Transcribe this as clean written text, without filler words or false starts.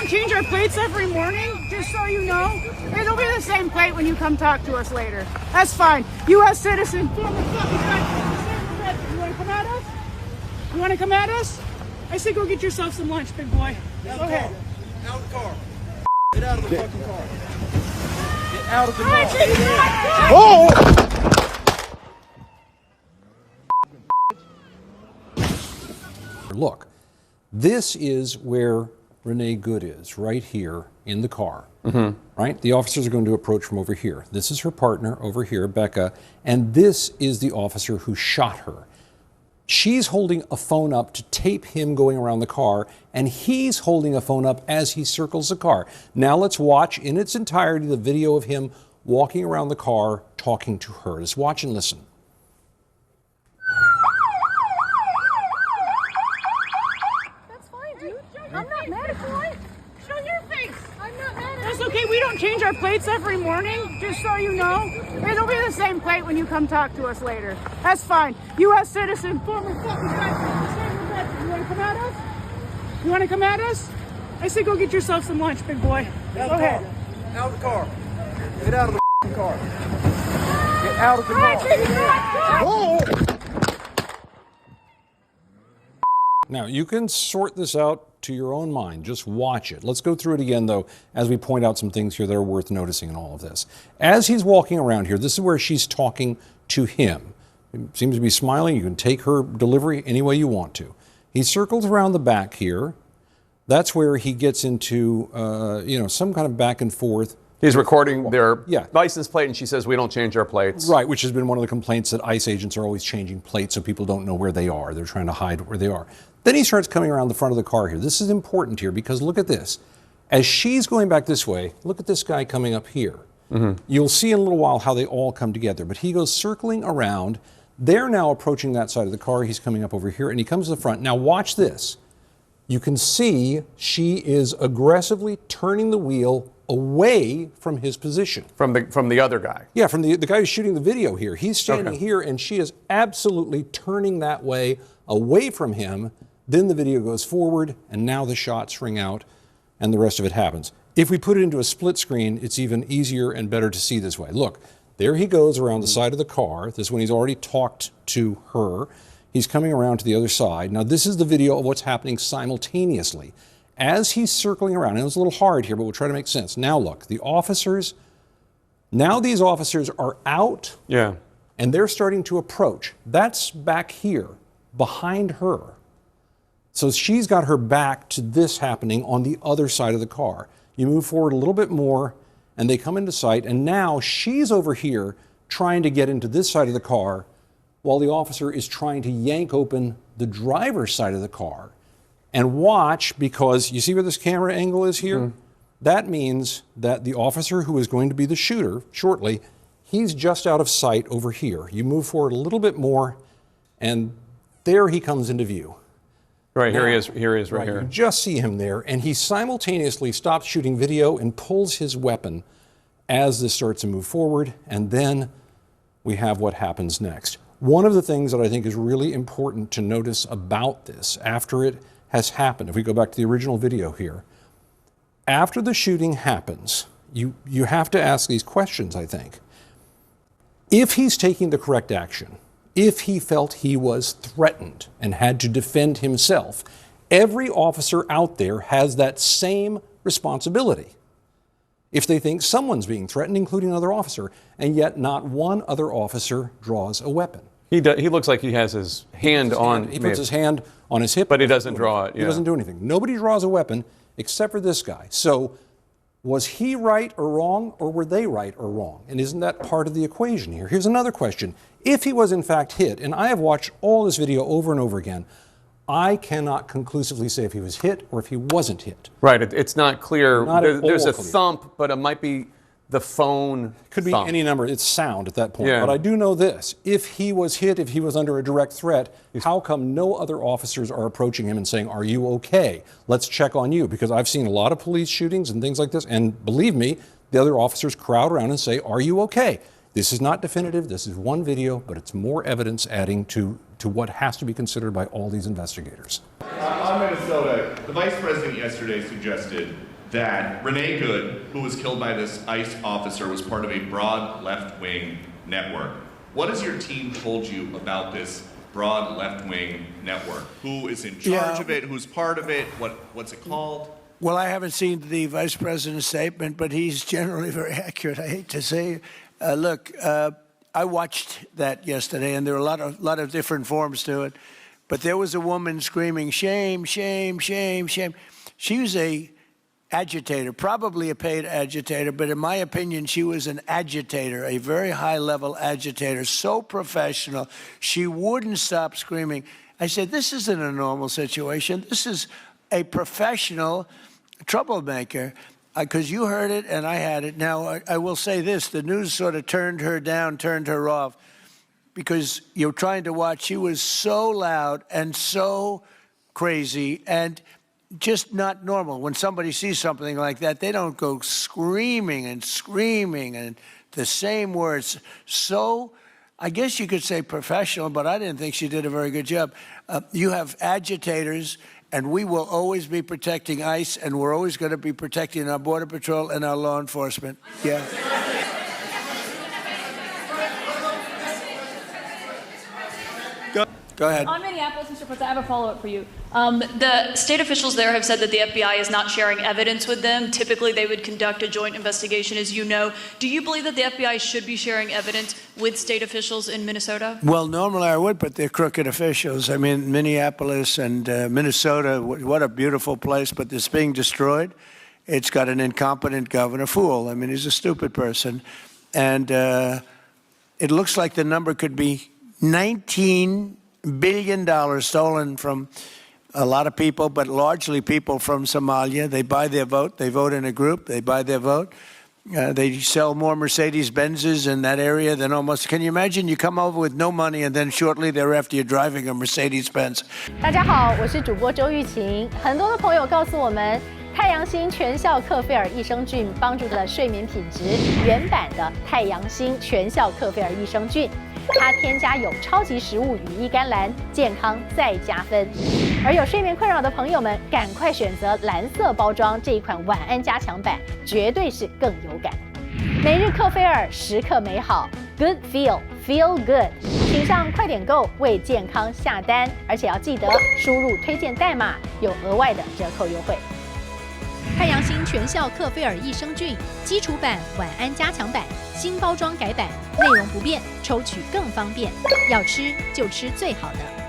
don't change our plates every morning, just so you know. It'll be the same plate when you come talk to us later. That's fine. U.S. citizen, former fucking country. You want to come at us? You want to come at us? I say go get yourself some lunch, big boy. Go ahead. Out of the car. Get out of the fucking car. Get out of the car. Oh! Look, this is where Renee Good is, right here in the car. Right? The officers are going to approach from over here. This is her partner over here, Becca, and this is the officer who shot her. She's holding a phone up to tape him going around the car, and he's holding a phone up as he circles the car. Now let's watch in its entirety the video of him walking around the car talking to her. Let's watch and listen. That's fine, dude. I'm not mad at you. Show your face. I'm not mad at you. That's okay. We don't change our plates every morning, just so you know. It'll be the same plate when you come talk to us later. That's fine. U.S. citizen, former fucking country. You want to come at us? You want to come at us? I say go get yourself some lunch, big boy. Go ahead. Out of the car. Get out of the car. Get out of the car. Oh! Now, you can sort this out to your own mind. Just watch it. Let's go through it again, though, as we point out some things here that are worth noticing in all of this. As he's walking around here, this is where she's talking to him. He seems to be smiling. You can take her delivery any way you want to. He circles around the back here. That's where he gets into, some kind of back and forth. He's recording their license plate, and she says, we don't change our plates. Right, which has been one of the complaints that ICE agents are always changing plates so people don't know where they are. They're trying to hide where they are. Then he starts coming around the front of the car here. This is important here because look at this. As she's going back this way, look at this guy coming up here. You'll see in a little while how they all come together. But he goes circling around. They're now approaching that side of the car. He's coming up over here, and he comes to the front. Now watch this. You can see she is aggressively turning the wheel away from his position. From the other guy? Yeah, from the guy who's shooting the video here. He's standing here, and she is absolutely turning that way, away from him. Then the video goes forward, and now the shots ring out, and the rest of it happens. If we put it into a split screen, it's even easier and better to see this way. Look, there he goes around the side of the car. This is when he's already talked to her. He's coming around to the other side. Now, this is the video of what's happening simultaneously. As he's circling around, and it's a little hard here, but we'll try to make sense. Now, look, these officers are out, and they're starting to approach. That's back here, behind her. So she's got her back to this happening on the other side of the car. You move forward a little bit more, and they come into sight, and now she's over here trying to get into this side of the car while the officer is trying to yank open the driver's side of the car. And watch, because you see where this camera angle is here? That means that the officer who is going to be the shooter shortly, he's just out of sight over here. You move forward a little bit more, and there he comes into view. Right, here he is right here. You just see him there, and he simultaneously stops shooting video and pulls his weapon as this starts to move forward, and then we have what happens next. One of the things that I think is really important to notice about this after it has happened, if we go back to the original video here, after the shooting happens, you have to ask these questions, I think. If he's taking the correct action, if he felt he was threatened and had to defend himself, every officer out there has that same responsibility. If they think someone's being threatened, including another officer, and yet not one other officer draws a weapon. He looks like he has his hand on... He puts his hand on his hip. But he doesn't draw it. He doesn't do anything. Nobody draws a weapon except for this guy. So was he right or wrong, or were they right or wrong? And isn't that part of the equation here? Here's another question. If he was in fact hit, and I have watched all this video over and over again, I cannot conclusively say if he was hit or if he wasn't hit. Right, it's not clear. There's a clear. thump, but it might be the phone Could be thump. any number. It's sound at that point. Yeah. But I do know this. If he was hit, if he was under a direct threat, how come no other officers are approaching him and saying, are you okay? Let's check on you. Because I've seen a lot of police shootings and things like this. And believe me, the other officers crowd around and say, are you okay? This is not definitive. This is one video, but it's more evidence adding to what has to be considered by all these investigators. On Minnesota, the vice president yesterday suggested that Renee Good, who was killed by this ICE officer, was part of a broad left-wing network. What has your team told you about this broad left-wing network? Who is in charge of it? Who's part of it? What's it called? Well, I haven't seen the vice president's statement, but he's generally very accurate. I hate to say, look, I watched that yesterday, and there were a lot of different forms to it. But there was a woman screaming, "Shame, shame, shame, shame." She was a agitator, probably a paid agitator, but in my opinion, she was an agitator, a very high-level agitator, so professional. She wouldn't stop screaming. I said, this isn't a normal situation. This is a professional troublemaker, because you heard it and I had it. Now, I will say this, the news sort of turned her down, turned her off, because you're trying to watch. She was so loud and so crazy and just not normal. When somebody sees something like that, they don't go screaming and the same words. So I guess you could say professional, but I didn't think she did a very good job. You have agitators, and we will always be protecting ICE, and we're always going to be protecting our Border Patrol and our law enforcement. Yeah. Go ahead. On Minneapolis, Mr. President, I have a follow-up for you. The state officials there have said that the FBI is not sharing evidence with them. Typically, they would conduct a joint investigation, as you know. Do you believe that the FBI should be sharing evidence with state officials in Minnesota? Well, normally I would, but they're crooked officials. I mean, Minneapolis and Minnesota, what a beautiful place, but it's being destroyed. It's got an incompetent governor, fool. I mean, he's a stupid person. And it looks like the number could be $19 billion stolen from a lot of people, but largely people from Somalia. They buy their vote. They vote in a group. They buy their vote. They sell more Mercedes-Benzes in that area than almost. Can you imagine you come over with no money and then shortly thereafter you're driving a Mercedes-Benz? 大家好，我是主播周玉琴。很多的朋友告诉我们，太阳星全效克菲尔益生菌帮助了睡眠品质。原版的太阳星全效克菲尔益生菌。它添加有超级食物羽衣甘蓝，健康再加分。而有睡眠困扰的朋友们，赶快选择蓝色包装这一款晚安加强版，绝对是更有感。每日克菲尔，时刻美好 ，Good Feel Good， 请上快点购为健康下单，而且要记得输入推荐代码，有额外的折扣优惠。太阳星全效克菲尔益生菌基础版、晚安加强版，新包装改版，内容不变，抽取更方便。要吃就吃最好的。